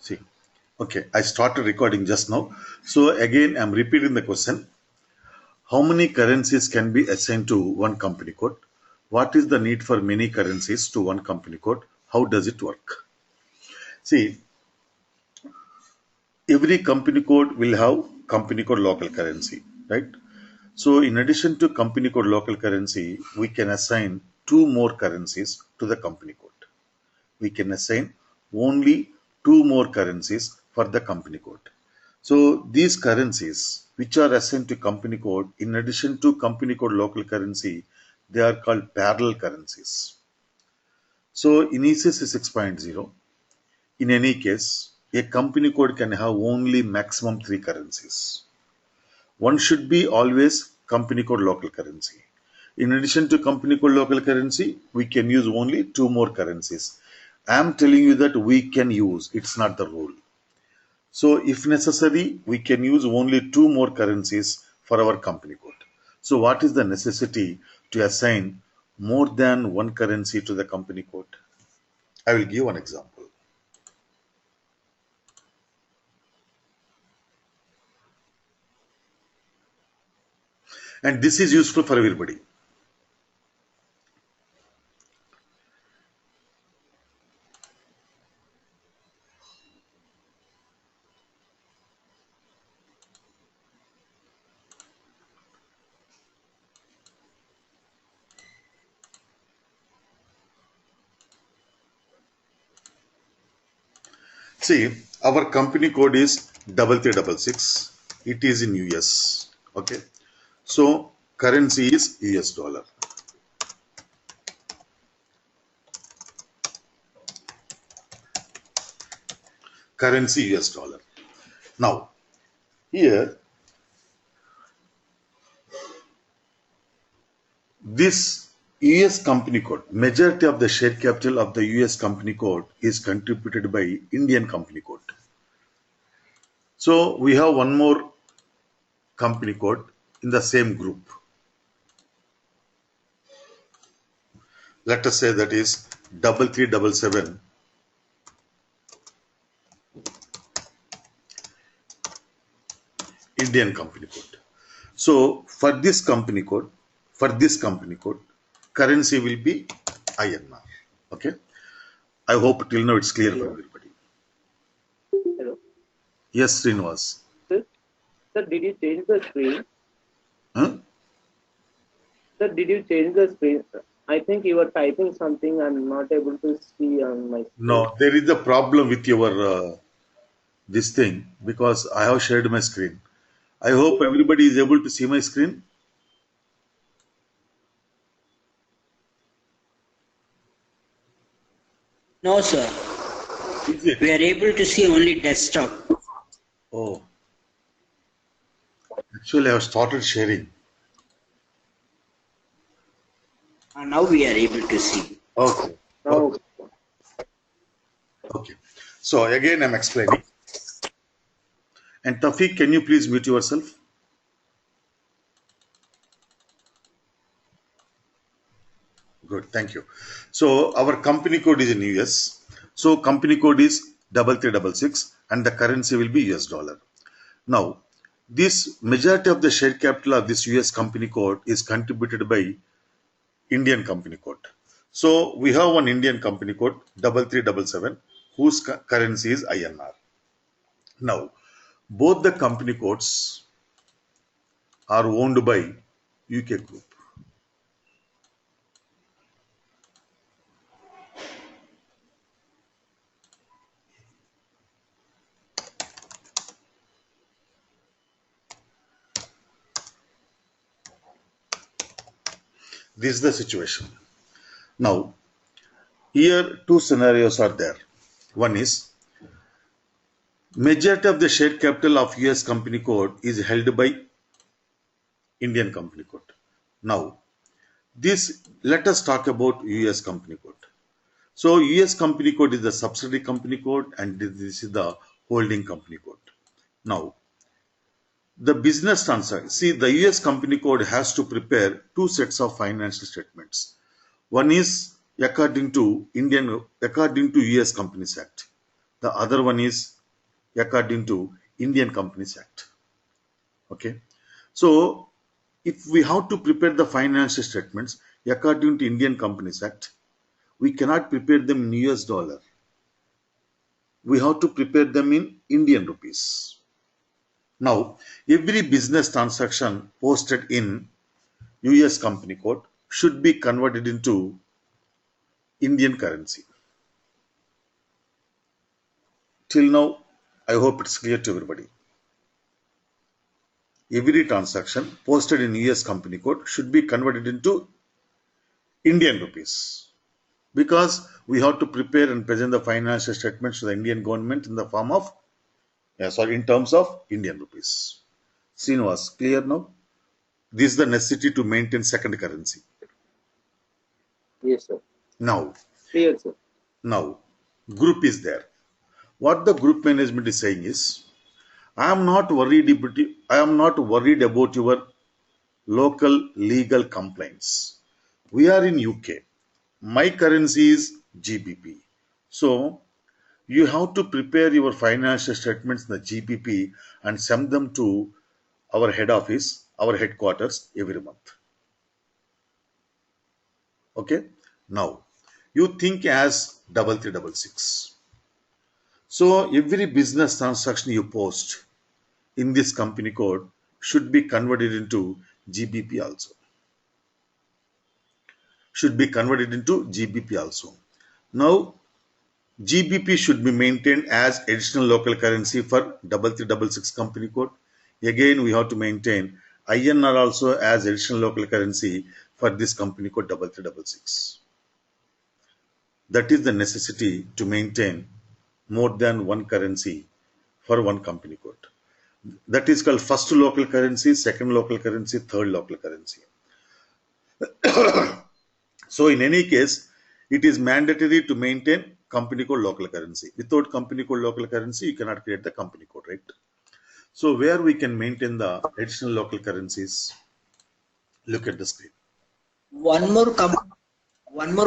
See, okay, I started recording just now. So again, I'm repeating the question. How many currencies can be assigned to one company code? What is the need for many currencies to one company code? How does it work? See, every company code will have company code local currency, right? So in addition to company code local currency, we can assign two more currencies to the company code. We can assign only two more currencies for the company code. So these currencies which are assigned to company code in addition to company code local currency, they are called parallel currencies. So in ECS 6.0, in any case, a company code can have only maximum three currencies. One should be always company code local currency. In addition to company code local currency, we can use only two more currencies. I am telling you that we can use, it's not the rule. So if necessary, we can use only two more currencies for our company code. So what is the necessity to assign more than one currency to the company code? I will give one example. And this is useful for everybody. See, our company code is 3366. It is in US. Okay. So currency is US dollar. Currency US dollar. Now, here, this US company code, majority of the share capital of the US company code is contributed by Indian company code. So we have one more company code in the same group. Let us say that is 3377 Indian company code. So for this company code, currency will be INR. Okay. I hope till now it's clear for everybody. Hello. Yes, Srinivas. Sir, did you change the screen? Huh? Sir, did you change the screen? I think you were typing something. I'm not able to see on my screen. No, there is a problem with your this thing because I have shared my screen. I hope everybody is able to see my screen. No, sir. Is it? We are able to see only desktop. Oh, actually, I have started sharing. Now we are able to see. Okay. No. Okay. So again, I'm explaining. And Tafiq, can you please mute yourself? Good, thank you. So our company code is in US. So company code is 3366 and the currency will be US dollar. Now, this majority of the share capital of this US company code is contributed by Indian company code. So we have one Indian company code 3377 whose currency is INR. Now, both the company codes are owned by UK Group. This is the situation. Now, here two scenarios are there. One is majority of the share capital of US company code is held by Indian company code. Now, this let us talk about US company code. So US company code is the subsidiary company code and this is the holding company code. Now, the business transfer, see the US company code has to prepare two sets of financial statements. One is according to US Companies Act. The other one is according to Indian Companies Act. Okay. So if we have to prepare the financial statements according to Indian Companies Act, we cannot prepare them in US dollar. We have to prepare them in Indian rupees. Now, every business transaction posted in US company code should be converted into Indian currency. Till now, I hope it's clear to everybody. Every transaction posted in US company code should be converted into Indian rupees because we have to prepare and present the financial statements to the Indian government in the form of, in terms of Indian rupees. Srinivas, clear now? This is the necessity to maintain second currency. Yes, sir. Now, Clear, sir. Group is there. What the group management is saying is, I am not worried about your local legal complaints. We are in UK. My currency is GBP. So you have to prepare your financial statements in the GBP and send them to our head office, our headquarters every month. Okay. Now you think as 3366. So every business transaction you post in this company code should be converted into GBP also. Now GBP should be maintained as additional local currency for 3366 company code. Again, we have to maintain INR also as additional local currency for this company code 3366. That is the necessity to maintain more than one currency for one company code. That is called first local currency, second local currency, third local currency. So in any case, it is mandatory to maintain company code local currency. Without company code local currency, you cannot create the company code, right? So where we can maintain the additional local currencies, look at the screen. One more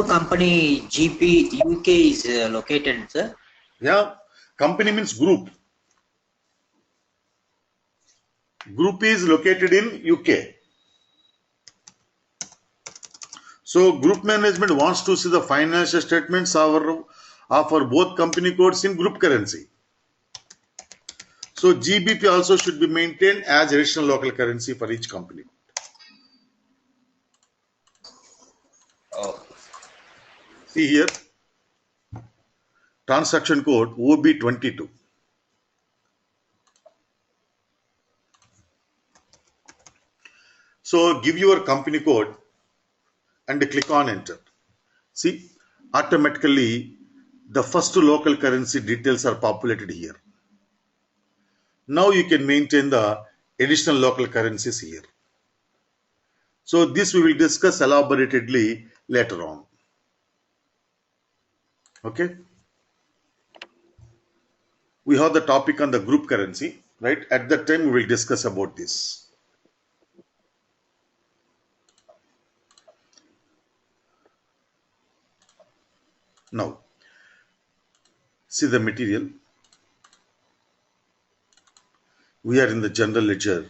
company, GP UK is located, sir. Yeah, company means group. Group is located in UK. So group management wants to see the financial statements of our both company codes in group currency. So GBP also should be maintained as additional local currency for each company. Oh. See here, transaction code OB22. So give your company code and click on enter. See, automatically the first local currency details are populated here. Now you can maintain the additional local currencies here. So this we will discuss elaboratedly later on. Okay. We have the topic on the group currency, right? At that time we will discuss about this. Now, see the material. We are in the general ledger.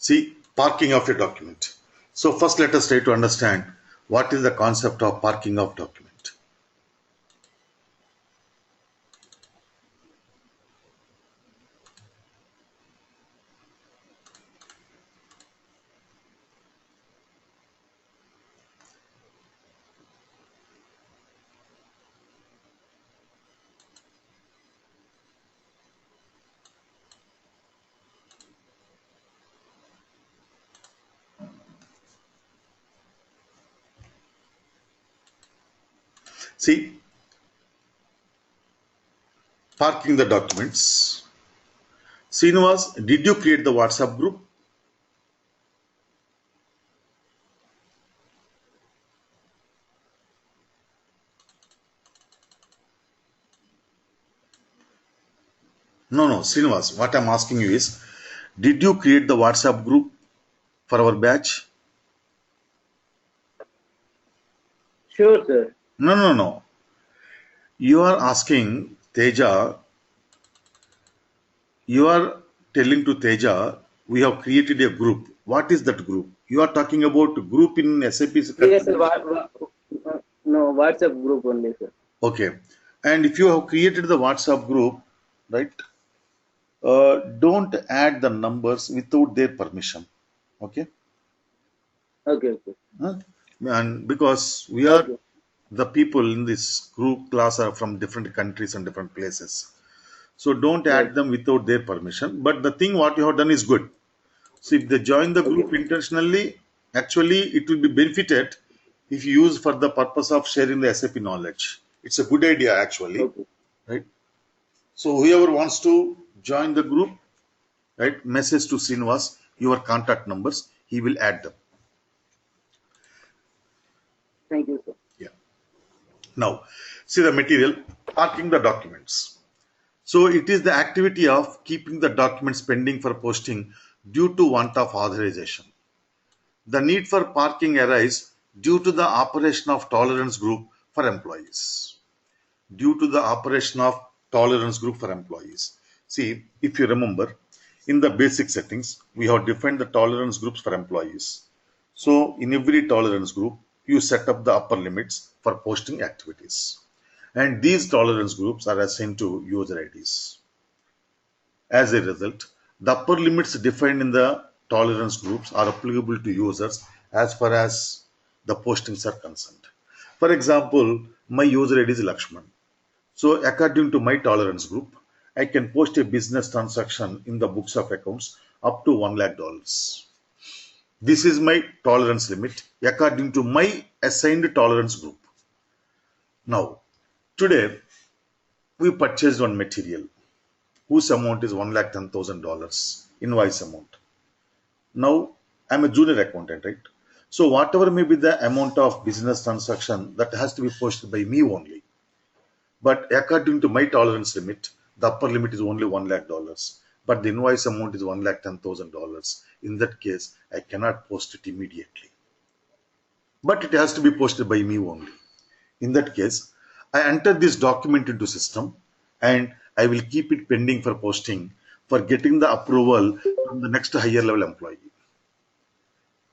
See, parking of a document. So first let us try to understand what is the concept of parking of document. See, Parking the documents. Srinivas, did you create the WhatsApp group? No, Srinivas, what I'm asking you is, did you create the WhatsApp group for our batch? Sure, sir. No. You are asking Teja, you are telling to Teja, we have created a group. What is that group? You are talking about group in SAP. Yes, sir. No, WhatsApp group only, sir. Okay. And if you have created the WhatsApp group, right, don't add the numbers without their permission. Okay. Okay. Huh? And because we are Okay. the people in this group class are from different countries and different places. So don't Right. add them without their permission. But the thing what you have done is good. So if they join the Okay. group intentionally, actually it will be benefited if you use for the purpose of sharing the SAP knowledge. It's a good idea actually, Okay. right? So whoever wants to join the group, right, message to Srinivas, your contact numbers, he will add them. Thank you, sir. Yeah. Now, see the material, parking the documents. So it is the activity of keeping the documents pending for posting due to want of authorization. The need for parking arises due to the operation of tolerance group for employees. Due to the operation of tolerance group for employees. See, if you remember, in the basic settings, we have defined the tolerance groups for employees. So in every tolerance group, you set up the upper limits for posting activities. And these tolerance groups are assigned to user IDs. As a result, the upper limits defined in the tolerance groups are applicable to users as far as the postings are concerned. For example, my user ID is Lakshman. So according to my tolerance group, I can post a business transaction in the books of accounts up to $1 lakh. This is my tolerance limit according to my assigned tolerance group. Now, today we purchased one material whose amount is $1,10,000 invoice amount. Now I'm a junior accountant, right? So whatever may be the amount of business transaction that has to be posted by me only. But according to my tolerance limit, the upper limit is only $1 lakh. But the invoice amount is $1,10,000. In that case, I cannot post it immediately. But it has to be posted by me only. In that case, I enter this document into system and I will keep it pending for posting for getting the approval from the next higher level employee.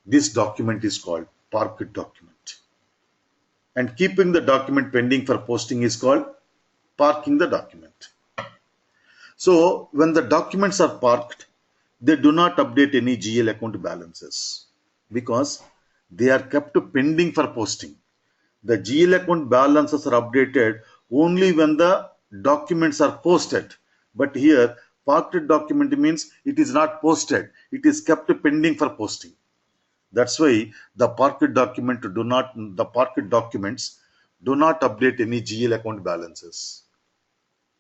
This document is called parked document. And keeping the document pending for posting is called parking the document. So when the documents are parked, they do not update any GL account balances because they are kept pending for posting. The GL account balances are updated only when the documents are posted. But here, parked document means it is not posted. It is kept pending for posting. That's why the parked documents do not update any GL account balances.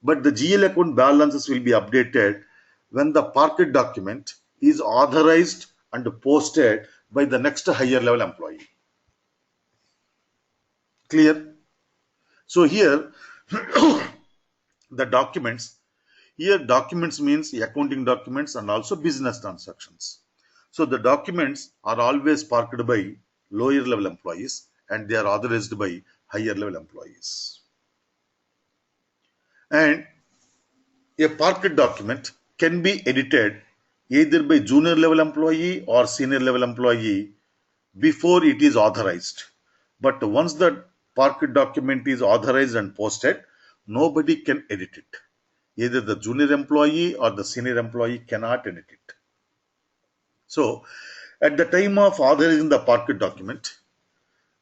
But the GL account balances will be updated when the parked document is authorized and posted by the next higher level employee. Clear? So here the documents, here documents means accounting documents and also business transactions. So the documents are always parked by lower level employees and they are authorized by higher level employees. And a parked document can be edited either by junior level employee or senior level employee before it is authorized. But once the parked document is authorized and posted, nobody can edit it. Either the junior employee or the senior employee cannot edit it. So, at the time of authorizing the parked document,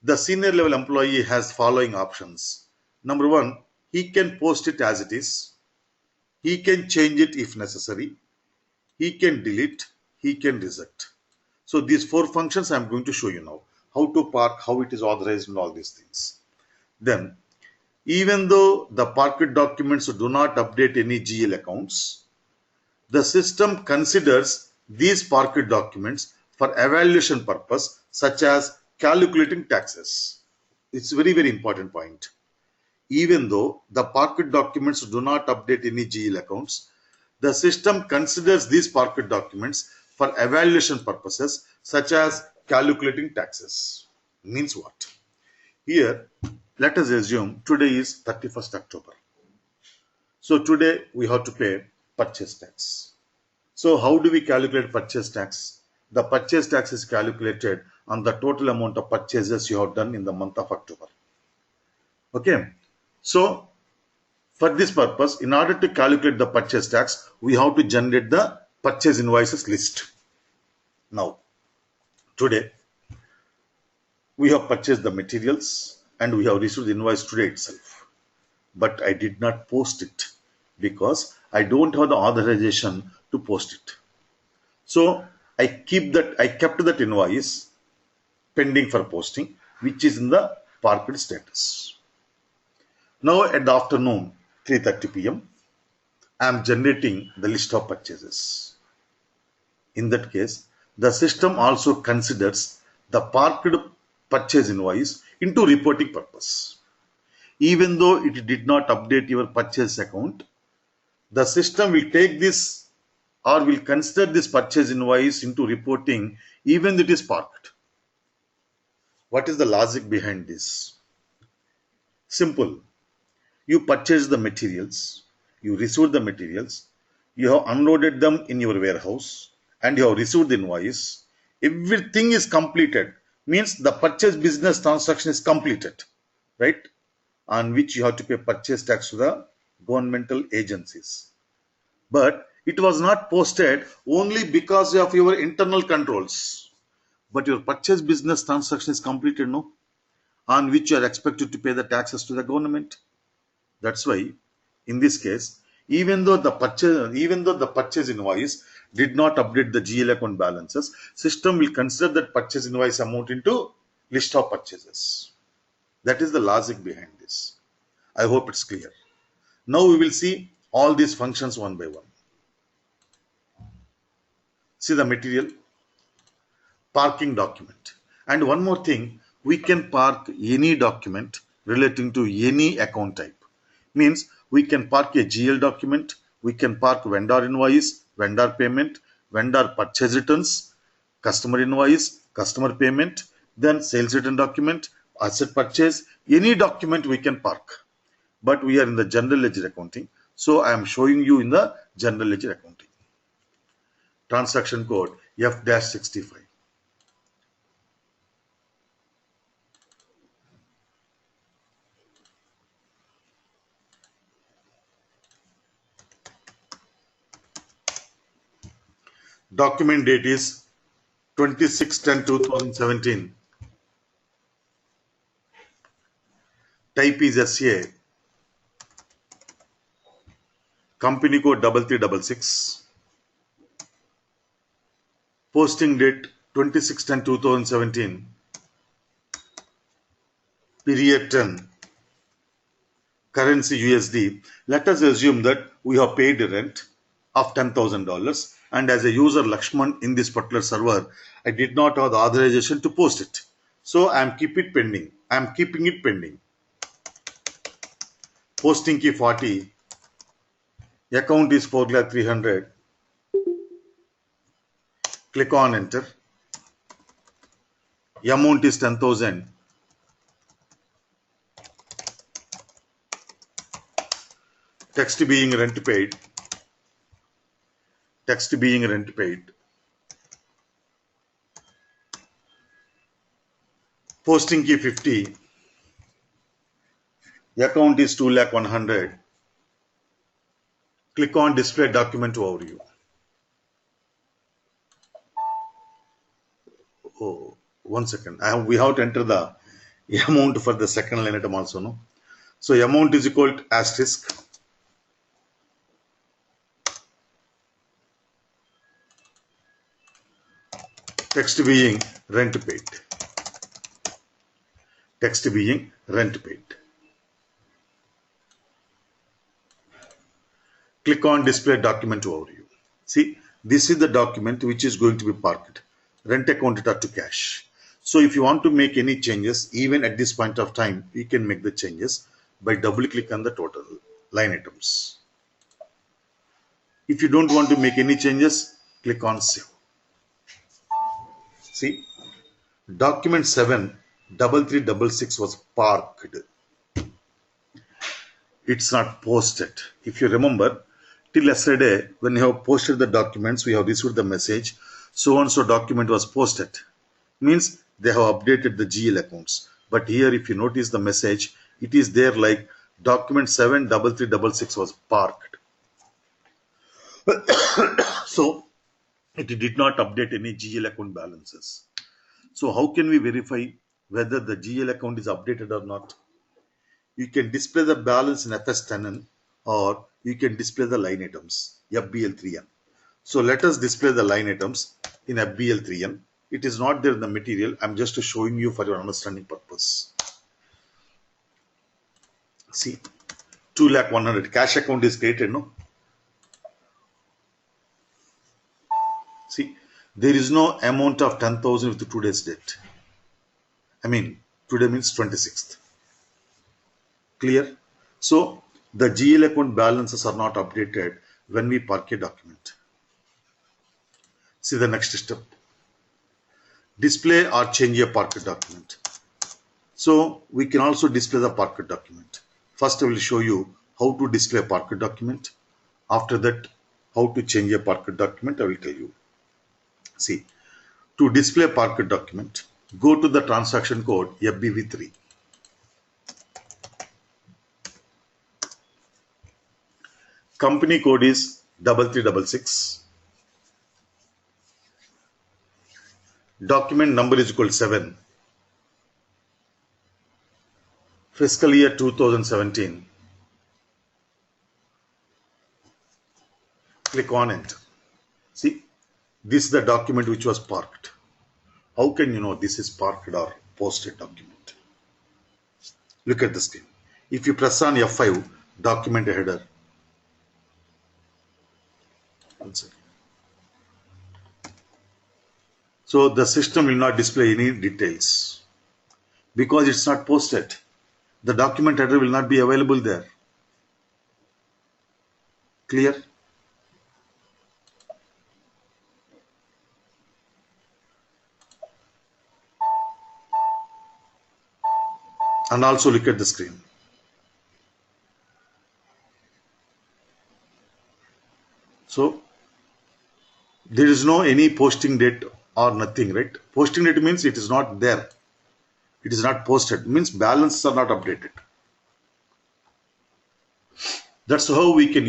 the senior level employee has following options. Number one, he can post it as it is. He can change it if necessary. He can delete. He can reject. So these four functions I'm going to show you now. How to park, how it is authorized and all these things. Then Even though the parked documents do not update any GL accounts, the system considers these parked documents for evaluation purpose, such as calculating taxes. It's a very, very important point. Even though the parked documents do not update any GL accounts, the system considers these parked documents for evaluation purposes, such as calculating taxes. Means what? Here, let us assume today is 31st October. So today we have to pay purchase tax. So how do we calculate purchase tax? The purchase tax is calculated on the total amount of purchases you have done in the month of October. Okay. So for this purpose, in order to calculate the purchase tax, we have to generate the purchase invoices list. Now, today we have purchased the materials and we have received the invoice today itself. But I did not post it because I don't have the authorization to post it. So I kept that invoice pending for posting, which is in the parked status. Now at the afternoon, 3:30 p.m., I am generating the list of purchases. In that case, the system also considers the parked purchase invoice into reporting purpose. Even though it did not update your purchase account, the system will take this or will consider this purchase invoice into reporting even though it is parked. What is the logic behind this? Simple. You purchased the materials, you received the materials, you have unloaded them in your warehouse, and you have received the invoice. Everything is completed. Means the purchase business transaction is completed, right? On which you have to pay purchase tax to the governmental agencies. But it was not posted only because of your internal controls. But your purchase business transaction is completed, no? On which you are expected to pay the taxes to the government. That's why, in this case, even though the purchase invoice did not update the GL account balances, system will consider that purchase invoice amount into list of purchases. That is the logic behind this. I hope it's clear. Now we will see all these functions one by one. See the material, parking document. And one more thing, we can park any document relating to any account type. Means we can park a GL document, we can park vendor invoice, vendor payment, vendor purchase returns, customer invoice, customer payment, then sales return document, asset purchase, any document we can park. But we are in the general ledger accounting, so I am showing you in the general ledger accounting. Transaction code F-65. Document date is 26/10/2017. Type is SA. Company code 3366. Posting date 26/10/2017. Period 10. Currency USD. Let us assume that we have paid rent of $10,000, and as a user Lakshman in this particular server, I did not have the authorization to post it. So I am keeping it pending. Posting key 40. Account is 4,300,000. Click on enter. Amount is 10,000. Text being rent paid. Text being rent paid. Posting key 50. Account is 2,100,000. Click on display document overview. Oh, 1 second. We have to enter the amount for the second line item also, no? So amount is equal to asterisk. Text being rent paid. Text being rent paid. Click on display document overview. See, this is the document which is going to be parked. Rent account data to cash. So if you want to make any changes, even at this point of time, you can make the changes by double click on the total line items. If you don't want to make any changes, click on save. See, document 73366 was parked. It's not posted. If you remember, till yesterday, when you have posted the documents, we have received the message, so and so document was posted. Means they have updated the GL accounts. But here, if you notice the message, it is there like document 73366 was parked. So it did not update any GL account balances. So how can we verify whether the GL account is updated or not? You can display the balance in FS10N or you can display the line items, FBL3N. So let us display the line items in FBL3N. It is not there in the material. I'm just showing you for your understanding purpose. See, 2,100,000 cash account is created, no? See, there is no amount of 10,000 with today's date. I mean, today means 26th. Clear? So, the GL account balances are not updated when we park a document. See the next step. Display or change a parked document. So, we can also display the parked document. First, I will show you how to display a parked document. After that, how to change a parked document, I will tell you. See, to display a parked document, go to the transaction code FBV3. Company code is 3366. Document number is equal to 7. Fiscal year 2017. Click on enter. See, this is the document which was parked. How can you know this is parked or posted document? Look at the screen. If you press on F5, document header. One second. So the system will not display any details because it's not posted. The document header will not be available there. Clear? And also look at the screen. So there is no any posting date or nothing, right? Posting date means it is not there. It is not posted. Means balances are not updated. That's how we can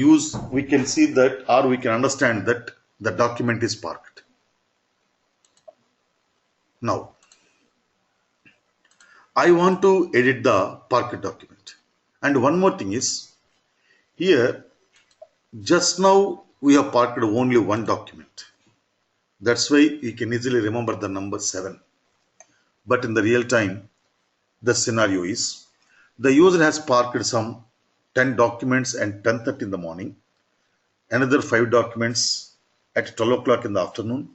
see that, or we can understand that the document is parked. Now, I want to edit the parked document. And one more thing is, here, just now we have parked only one document. That's why you can easily remember the number 7. But in the real time, the scenario is, the user has parked some 10 documents at 10:30 in the morning, another 5 documents at 12 o'clock in the afternoon,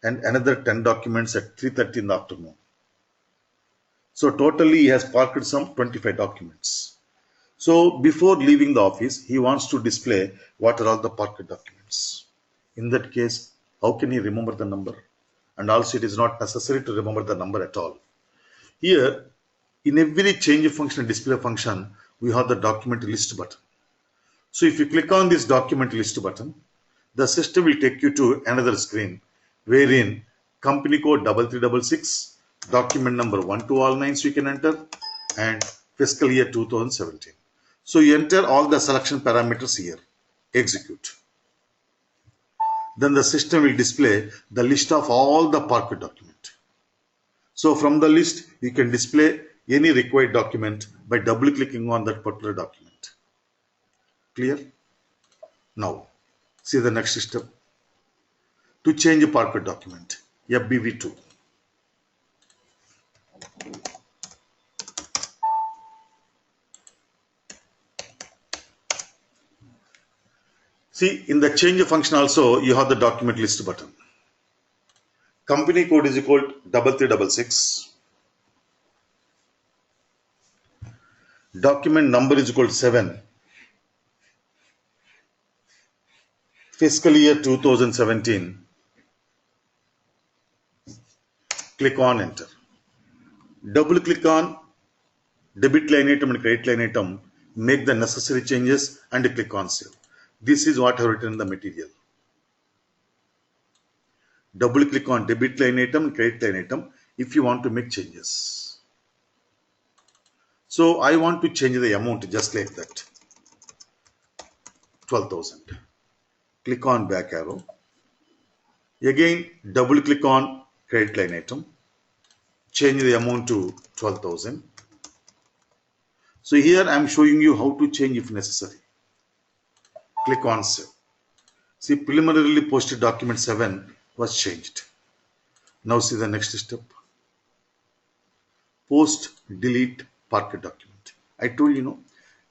and another 10 documents at 3:30 in the afternoon. So totally he has parked some 25 documents. So before leaving the office, he wants to display what are all the parked documents. In that case, how can he remember the number? And also it is not necessary to remember the number at all. Here, in every change function and display function, we have the document list button. So if you click on this document list button, the system will take you to another screen wherein company code 3366, document number 1 to all 9 so you can enter, and fiscal year 2017. So you enter all the selection parameters here, execute. Then the system will display the list of all the parked document. So from the list, you can display any required document by double clicking on that particular document. Clear? Now, see the next step. To change a parked document, FBV2. See, in the change function also, you have the document list button. Company code is equal to 3366. Document number is equal to 7. Fiscal year 2017. Click on enter. Double click on debit line item and credit line item. Make the necessary changes and click on save. This is what I have written in the material. Double click on debit line item and credit line item if you want to make changes. So I want to change the amount just like that. 12,000. Click on back arrow. Again, double click on credit line item. Change the amount to 12,000. So here I am showing you how to change if necessary. Click on save. See, preliminarily posted document 7 was changed. Now see the next step. Post, delete, parked document. I told you,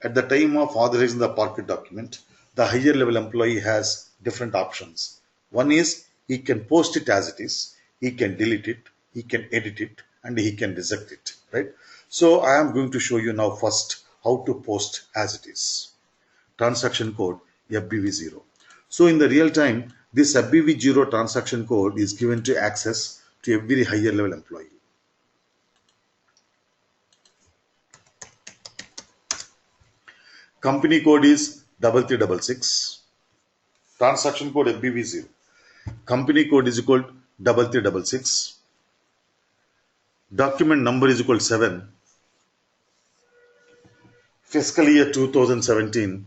at the time of authorizing the parked document, the higher level employee has different options. One is he can post it as it is, he can delete it, he can edit it, and he can reject it, right? So I am going to show you now first how to post as it is. Transaction code FBV0. So in the real time, this FBV0 transaction code is given to access to every higher level employee. Company code is 3366. Transaction code FBV0. Company code is equal to 3366. Document number is equal to 7. Fiscal year 2017.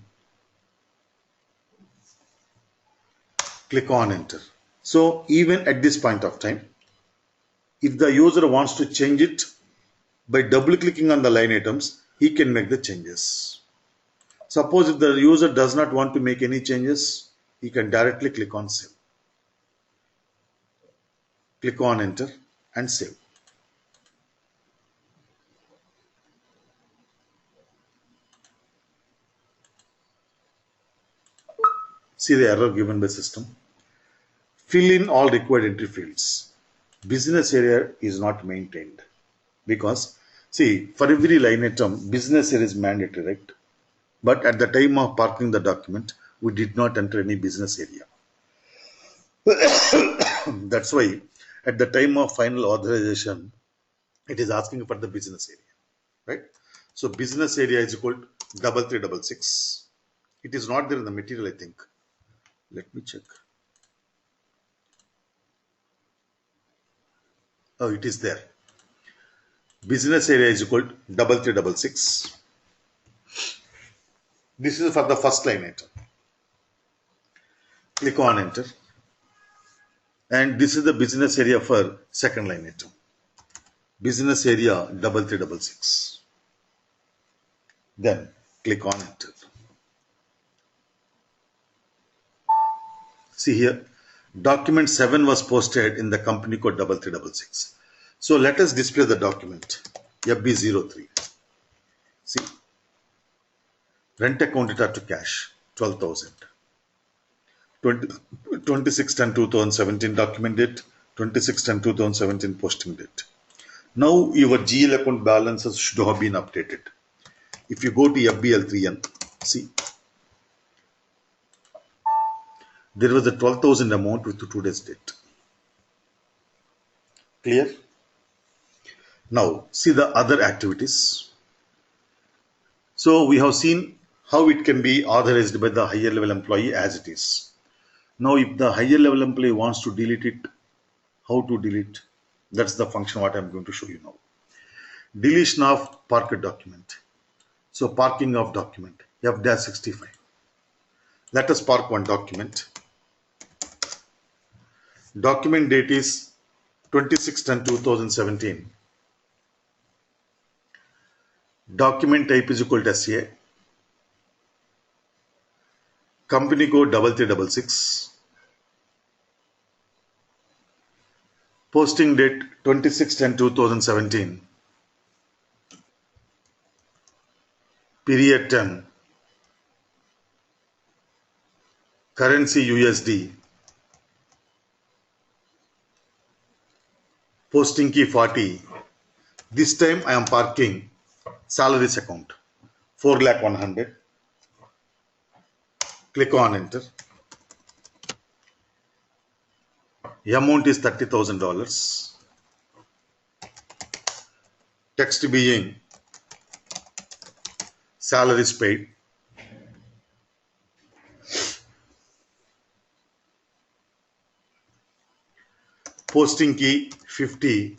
Click on enter. So even at this point of time, if the user wants to change it, by double clicking on the line items, he can make the changes. Suppose if the user does not want to make any changes, he can directly click on save. Click on enter and save. See the error given by system. Fill in all required entry fields. Business area is not maintained because, see, for every line item, business area is mandatory, right? But at the time of parking the document, we did not enter any business area. That's why at the time of final authorization, it is asking for the business area, right? So business area is equal to 3366. It is not there in the material, I think. Let me check. Oh, it is there. Business area is equal to 3366. This is for the first line item. Click on enter. And this is the business area for second line item. Business area 3366. Then click on enter. See here, document 7 was posted in the company code 3366. So let us display the document FB03. See, rent account to cash 12,000. 26/10/2017 document date, 26/10/2017 posting date. Now your GL account balances should have been updated. If you go to FBL3N, see, there was a 12,000 amount with today's date. Clear? Now see the other activities. So we have seen how it can be authorized by the higher level employee as it is. Now if the higher level employee wants to delete it, how to delete? That's the function what I'm going to show you now. Deletion of parked document. So parking of document, F-65. Let us park one document. Document date is 26/10/2017. Document type is equal to SA. Company code 3366. Posting date 26/10/2017. Period 10. currency USD, posting key 40. This time I am parking salaries account 4,100,000. Click on enter. The amount is $30,000. Text being salaries paid. Posting key 50.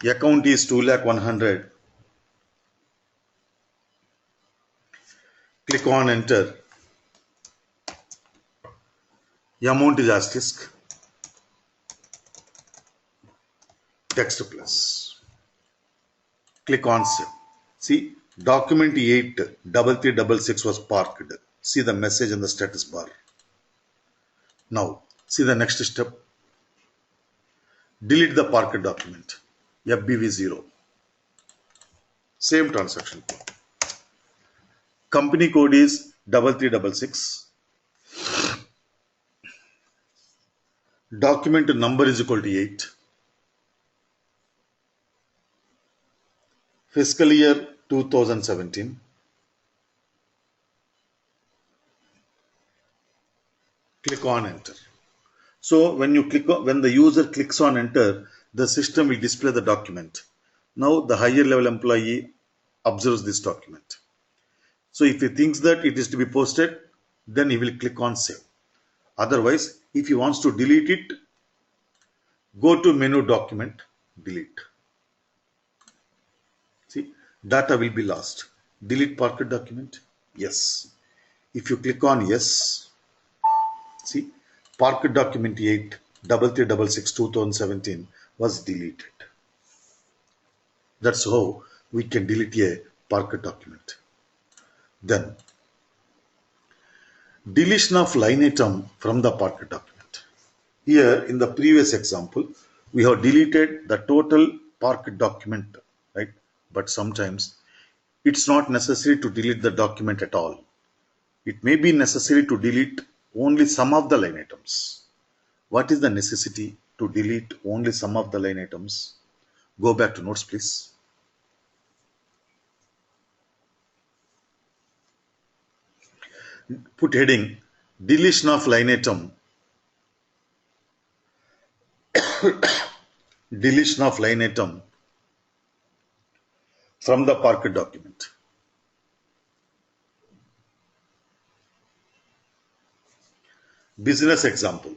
Account is 2,100,000. Click on enter. The amount is asterisk. Text plus. Click on save. See, document 83366 was parked. See the message in the status bar. Now, see the next step. Delete the parked document. FBV0. Same transaction code. Company code is 3366. Document number is equal to 8. Fiscal year 2017. Click on enter. So when the user clicks on enter, the system will display the document. Now the higher level employee observes this document. So if he thinks that it is to be posted, then he will click on save. Otherwise, if he wants to delete it, go to menu document, delete. See, data will be lost. Delete parked document? Yes. If you click on yes, see, parked document 8 3366 2017 was deleted. That's how we can delete a parked document. Then, deletion of line item from the parked document. Here in the previous example, we have deleted the total parked document, right? But sometimes it's not necessary to delete the document at all. It may be necessary to delete only some of the line items. What is the necessity to delete only some of the line items? Go back to notes, please. Put heading deletion of line item. Deletion of line item from the parked document. Business example.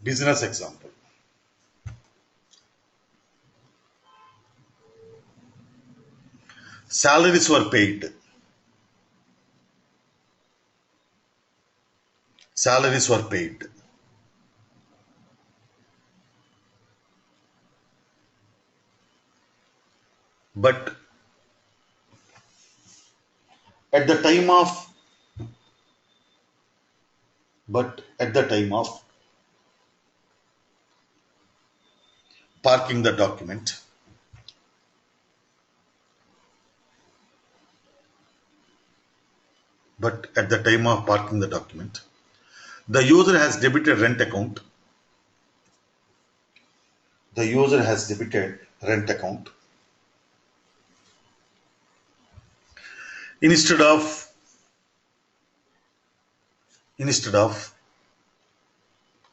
Business example. Salaries were paid. Salaries were paid. But at the time of parking the document, the user has debited rent account. The user has debited rent account instead of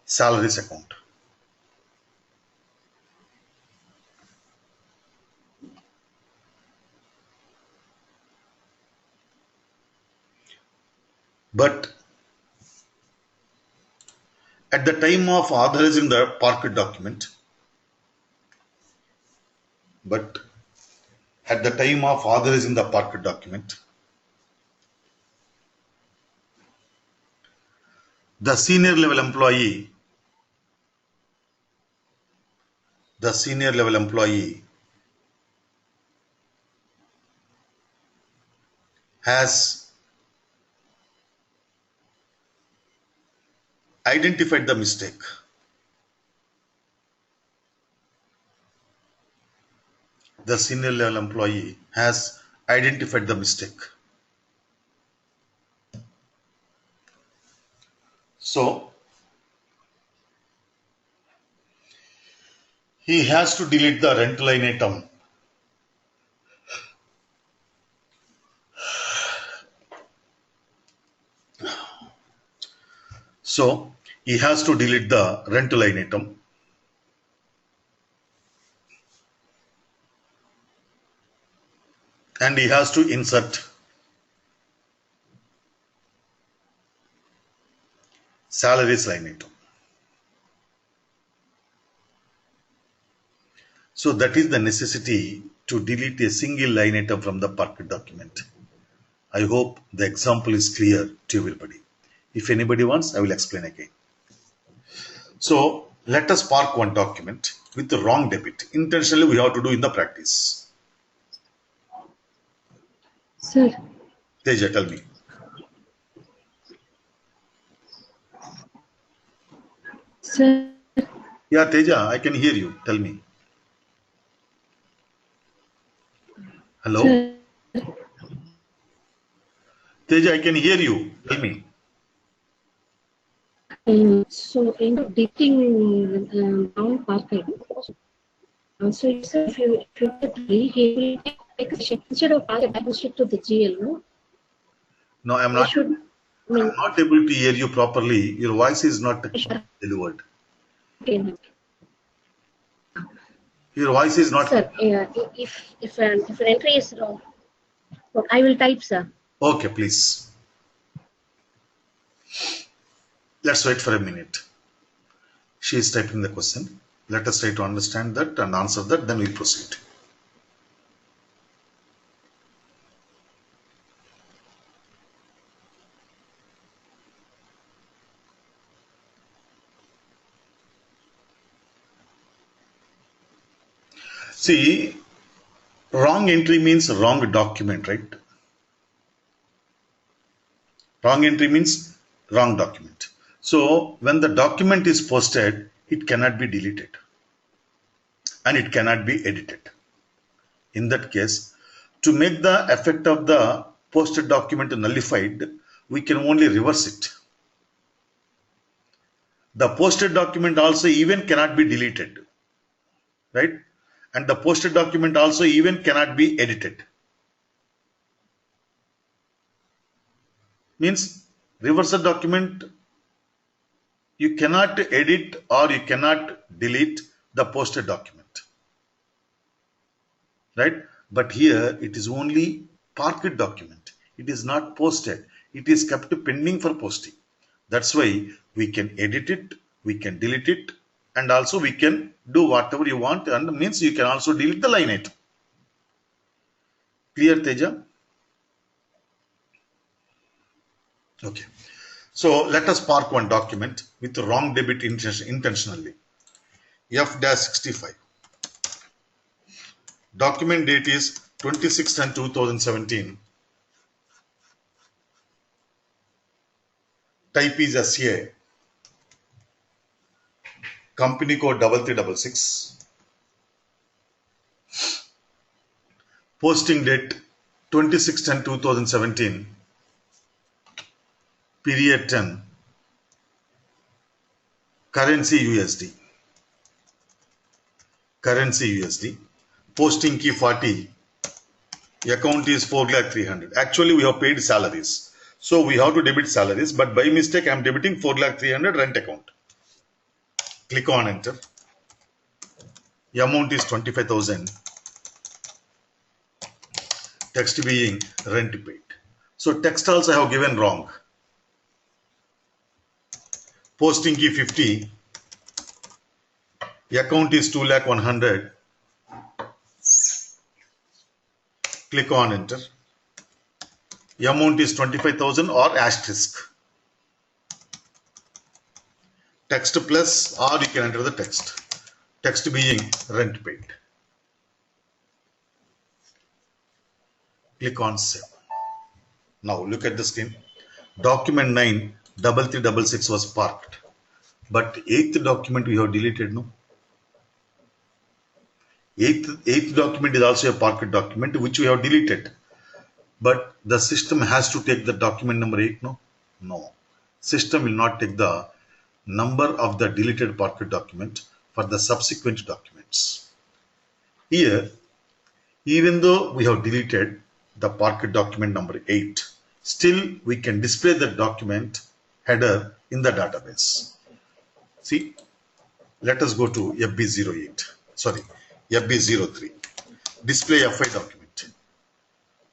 salaries account. But at the time of authorizing the parked document, the senior level employee has identified the mistake. the senior level employee has identified the mistake. So he has to delete the rent line item. So he has to delete the rent line item. And he has to insert salaries line item. So that is the necessity to delete a single line item from the parquet document. I hope the example is clear to everybody. If anybody wants, I will explain again. So let us park one document with the wrong debit. Intentionally we have to do in the practice. Sir, Teja, tell me. sir, Yeah, Teja, I can hear you. Tell me. Hello? sir, Teja, I can hear you. Tell me. so in dicting wrong parquet. So if you agree, he will take a shift instead of parquet, I will shift to the GL. No, No, I'm I not. should. I I'm mean, not able to hear you properly. Your voice is not I should. delivered. Okay. Your voice is not. Sir, if an entry is wrong, I will type, sir. Okay, please. Let's wait for a minute. She is typing the question. Let us try to understand that and answer that, then we proceed. See, wrong entry means wrong document, right? Wrong entry means wrong document. So when the document is posted, it cannot be deleted and it cannot be edited. In that case, to make the effect of the posted document nullified, we can only reverse it. The posted document also even cannot be deleted, right? And the posted document also even cannot be edited. Means reverse the document, you cannot edit or you cannot delete the posted document, right? But here it is only parquet document. It is not posted. It is kept pending for posting. That's why we can edit it, we can delete it, and also we can do whatever you want, and means you can also delete the line item. Clear, Teja? Okay. So let us park one document with the wrong debit intentionally. F-65. Document date is 26/10/2017. Type is SA. Company code 3366. Posting date 26/10/2017. Period 10. Currency USD. Currency USD. Posting key 40. Account is 4,300,000. Actually, we have paid salaries. So we have to debit salaries, but by mistake, I am debiting 4,300,000 rent account. Click on enter. The amount is 25,000. Text being rent paid. So text also I have given wrong. Posting key 50. The account is 2,100,000. Click on enter. The amount is 25,000 or asterisk. Text plus, or you can enter the text. Text being rent paid. Click on save. Now look at the screen. Document 9-3366 was parked. But 8th document we have deleted, no? Eighth document is also a parked document which we have deleted. But the system has to take the document number 8, no? No. System will not take the number of the deleted parked document for the subsequent documents. Here, even though we have deleted the parked document number 8, still we can display the document header in the database. See, let us go to FB03, display FI document.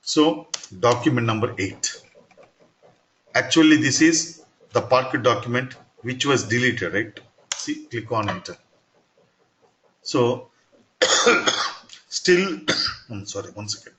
So, document number 8. Actually, this is the parked document which was deleted, right? See, click on enter. So, still, I'm sorry, one second.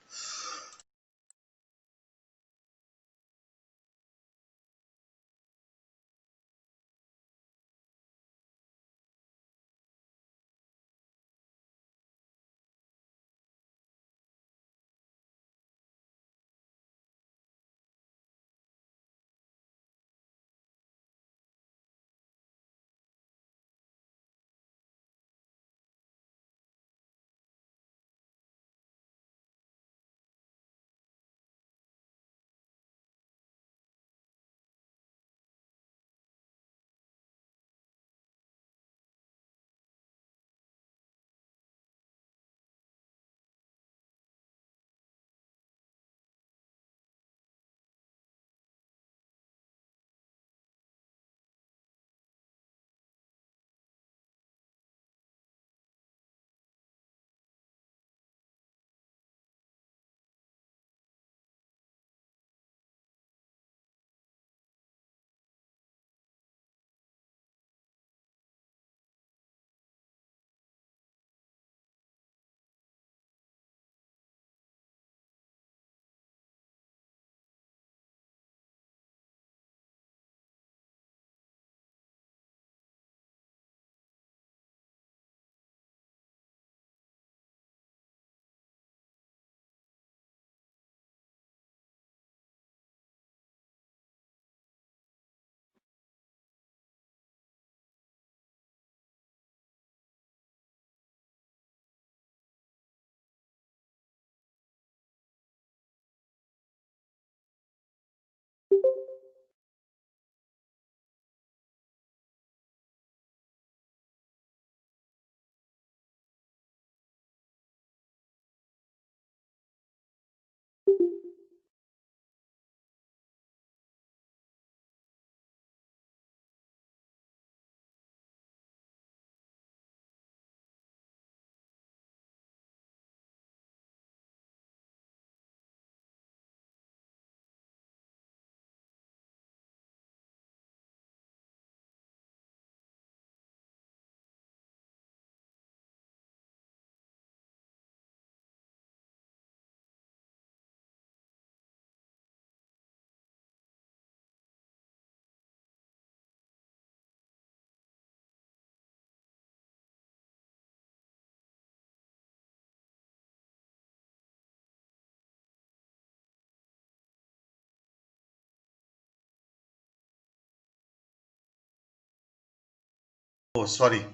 Oh, sorry.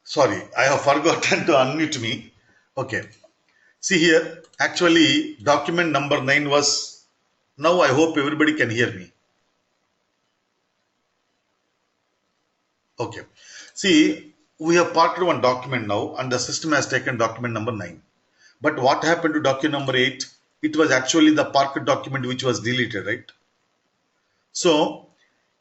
Sorry, I have forgotten to unmute me. Okay. See here, actually, document number 9 was. Now I hope everybody can hear me. Okay. See, we have parked one document now, and the system has taken document number 9. But what happened to document number 8? It was actually the parked document which was deleted, right? So,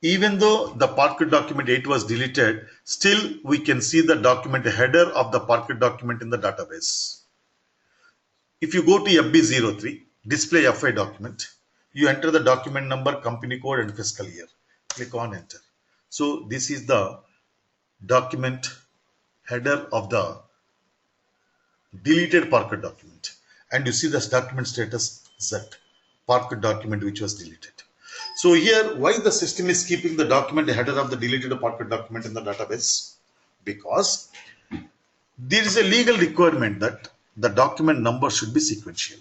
even though the parked document 8 was deleted, still we can see the document header of the parked document in the database. If you go to FB03, display FI document, you enter the document number, company code and fiscal year. Click on enter. So this is the document header of the deleted parked document. And you see this document status Z, parked document which was deleted. So here, why the system is keeping the document header of the deleted parked document in the database? Because there is a legal requirement that the document number should be sequential.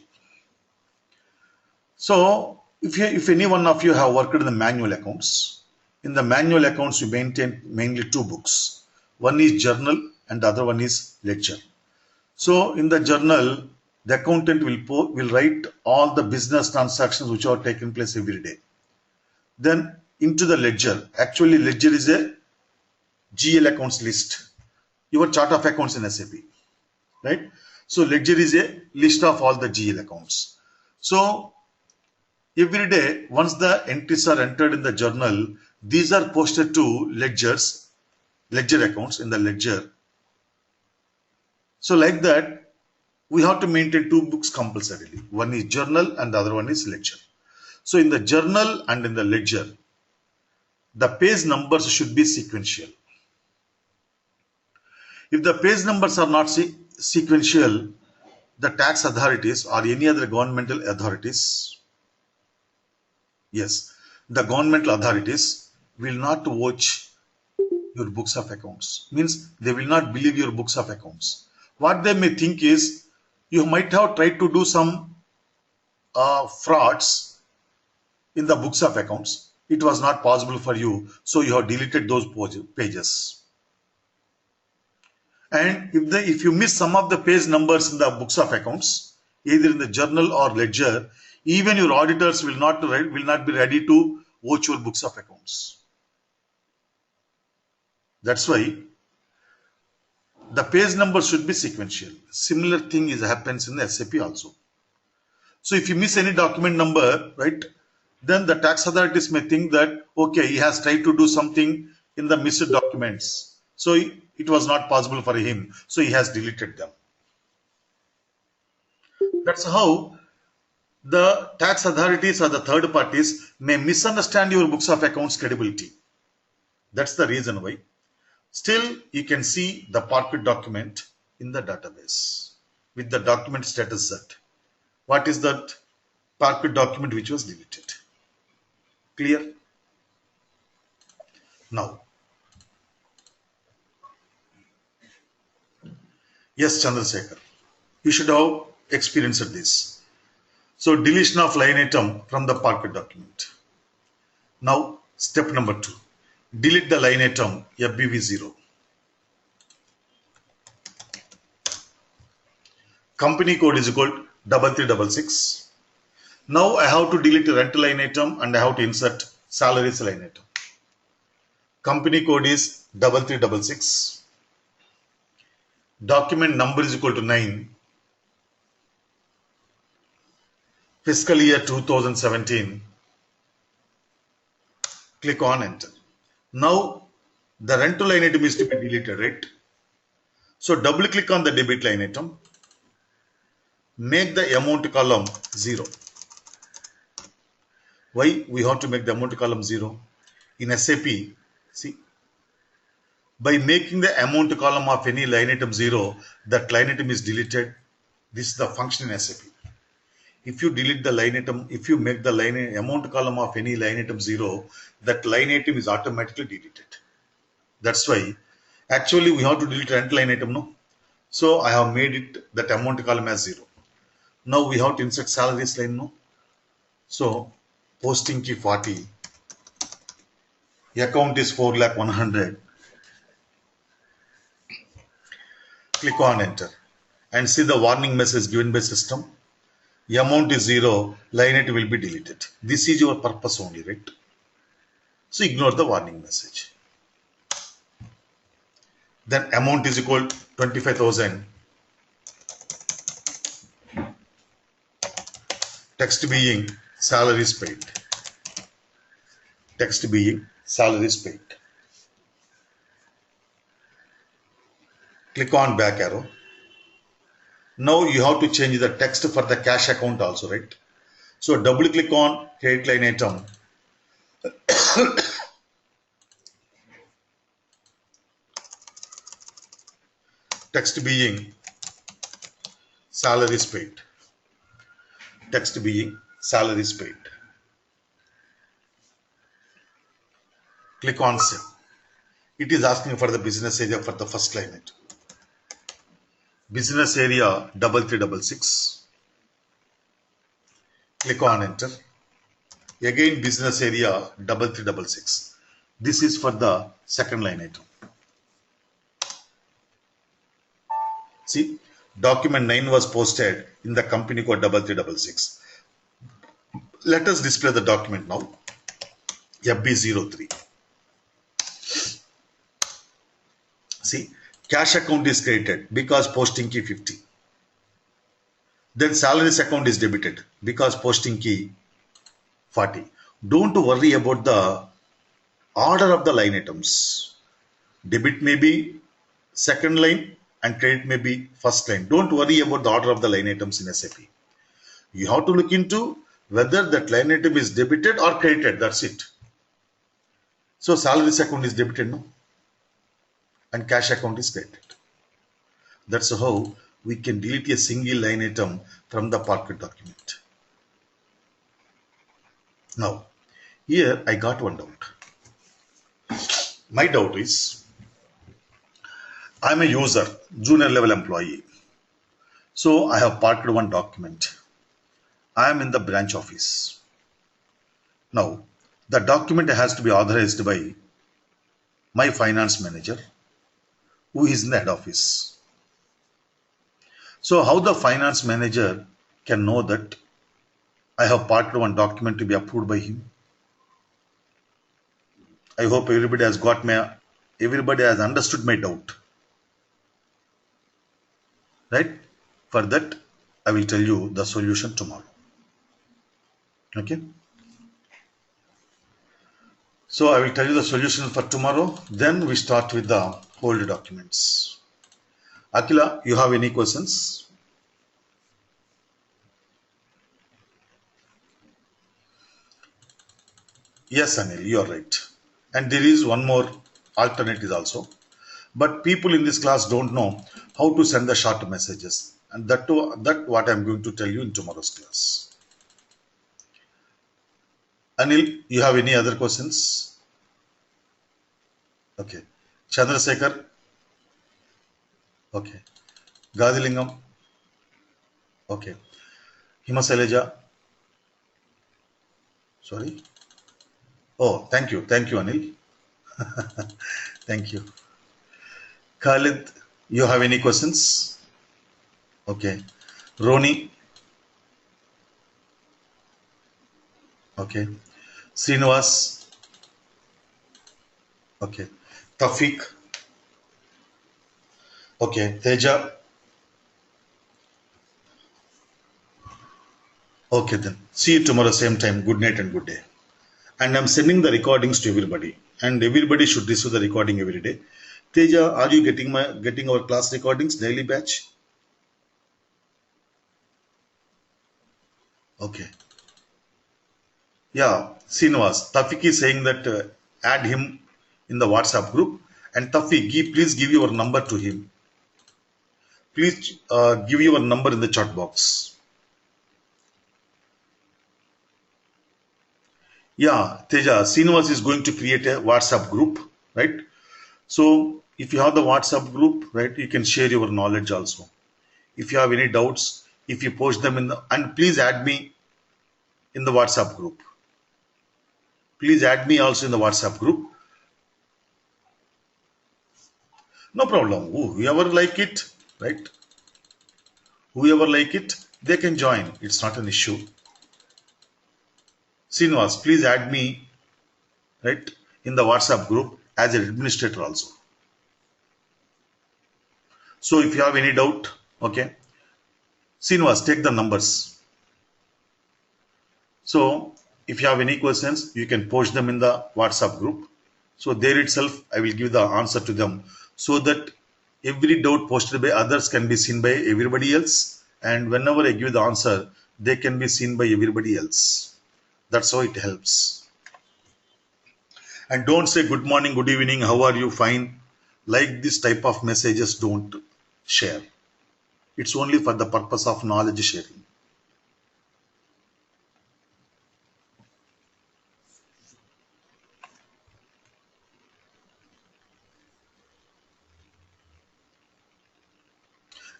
So if any one of you have worked in the manual accounts, in the manual accounts you maintain mainly two books. One is journal and the other one is ledger. So in the journal, the accountant will write all the business transactions which are taking place every day. Then into the ledger, actually ledger is a GL accounts list, your chart of accounts in SAP, right? So ledger is a list of all the GL accounts. So every day, once the entries are entered in the journal, these are posted to ledger accounts in the ledger. So like that, we have to maintain two books compulsorily. One is journal and the other one is ledger. So in the journal and in the ledger, the page numbers should be sequential. If the page numbers are not sequential, the tax authorities or any other governmental authorities, yes, the governmental authorities will not watch your books of accounts. Means they will not believe your books of accounts. What they may think is you might have tried to do some frauds in the books of accounts. It was not possible for you, so you have deleted those pages. And if you miss some of the page numbers in the books of accounts, either in the journal or ledger, even your auditors will not be ready to watch your books of accounts. That's why the page number should be sequential. Similar thing happens in the SAP also. So if you miss any document number, right, then the tax authorities may think that, okay, he has tried to do something in the missed documents. So it was not possible for him. So he has deleted them. That's how the tax authorities or the third parties may misunderstand your books of accounts credibility. That's the reason why. Still, you can see the parquet document in the database with the document status Z. What is that parquet document which was deleted? Clear? Now, yes, Chandrasekhar, you should have experienced this. So, deletion of line item from the parquet document. Now, step number 2. Delete the line item FBV0. Company code is equal to 3366. Now I have to delete the rental line item and I have to insert salaries line item. Company code is 3366. Document number is equal to 9. Fiscal year 2017. Click on enter. Now the rental line item is to be deleted, right? So double click on the debit line item. Make the amount column 0. Why we have to make the amount column 0? In SAP, see, by making the amount column of any line item 0, that line item is deleted. This is the function in SAP. If you delete the line item, if you make the amount column of any line item 0, that line item is automatically deleted. That's why actually we have to delete rental line item, no? So I have made it that amount column as 0. Now we have to insert salaries line, no? So posting key 40, account is 4,100,000. Click on enter and see the warning message given by system. The amount is 0, line item will be deleted. This is your purpose only, right? So ignore the warning message. Then amount is equal to 25,000. Text being salaries paid. Text being salaries paid. Click on back arrow. Now you have to change the text for the cash account also, right? So double click on credit line item. Text being salaries paid. Text being salaries paid. Click on save. It is asking for the business area for the first line item. Business area 3366. Click on enter. Again business area 3366. This is for the second line item. See, document 9 was posted in the company code 3366. Let us display the document now. FB03. See, cash account is created because posting key 50. Then salaries account is debited because posting key 40. Don't worry about the order of the line items. Debit may be second line and credit may be first line. Don't worry about the order of the line items in SAP. You have to look into whether that line item is debited or credited. That's it. So salaries account is debited now and cash account is credited. That's how we can delete a single line item from the Parquet document. Now, here I got one doubt. My doubt is, I'm a user, junior level employee. So I have parked one document. I am in the branch office. Now, the document has to be authorized by my finance manager, who is in the head office. So how the finance manager can know that I have parked one document to be approved by him? I hope everybody has understood my doubt. Right? For that, I will tell you the solution tomorrow. Okay? So I will tell you the solution for tomorrow. Then we start with the old documents. Akila, you have any questions? Yes, Anil, you are right. And there is one more alternative also. But people in this class don't know how to send the short messages. And that what I am going to tell you in tomorrow's class. Anil, you have any other questions? Okay. Chandrasekhar? Okay. Gadilingam? Okay. Himasaileja? Sorry? Oh, thank you. Thank you, Anil. Thank you. Khalid, you have any questions? Okay. Roni? Okay. Srinivas? Okay. Tafiq? Okay. Teja? Okay then. See you tomorrow same time. Good night and good day. And I'm sending the recordings to everybody. And everybody should receive the recording every day. Teja, are you getting our class recordings, daily batch? Okay. Yeah, Srinivas. Tafiq is saying that add him in the WhatsApp group. And Tafiq, please give your number to him. Please give your number in the chat box. Yeah, Teja, Srinivas is going to create a WhatsApp group, right? So if you have the WhatsApp group, right, you can share your knowledge also. If you have any doubts, if you post them and please add me in the WhatsApp group. Please add me also in the WhatsApp group. No problem. Whoever like it, right? Whoever like it, they can join. It's not an issue. Srinivas, please add me, right, in the WhatsApp group as an administrator also. So if you have any doubt, okay, Srinivas, take the numbers. So if you have any questions, you can post them in the WhatsApp group. So there itself, I will give the answer to them so that every doubt posted by others can be seen by everybody else. And whenever I give the answer, they can be seen by everybody else. That's how it helps. And don't say good morning, good evening, how are you, fine. Like this type of messages, don't share. It's only for the purpose of knowledge sharing.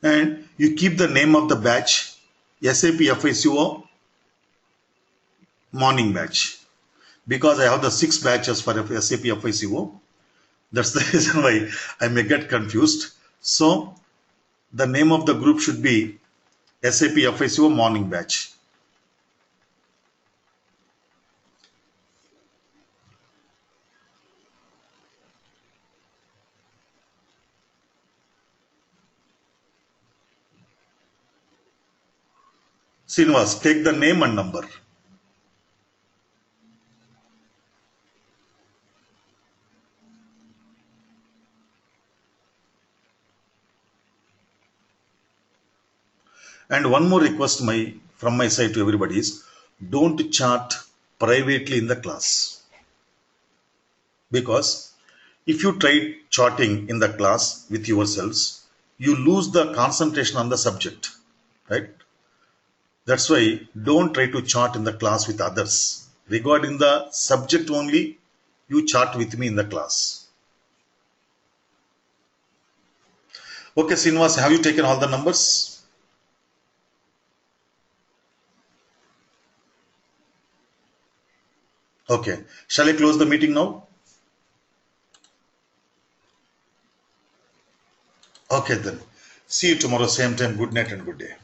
And you keep the name of the batch, SAP FICO morning batch, because I have the 6 batches for SAP FICO. That's the reason why I may get confused. So The name of the group should be SAP FICO morning batch. Srinivas, take the name and number. And one more request from my side to everybody is, don't chat privately in the class. Because if you try charting in the class with yourselves, you lose the concentration on the subject, right? That's why don't try to chart in the class with others. Regarding the subject only, you chart with me in the class. Okay, Srinivas, have you taken all the numbers? Okay, shall I close the meeting now? Okay then. See you tomorrow, same time. Good night and good day.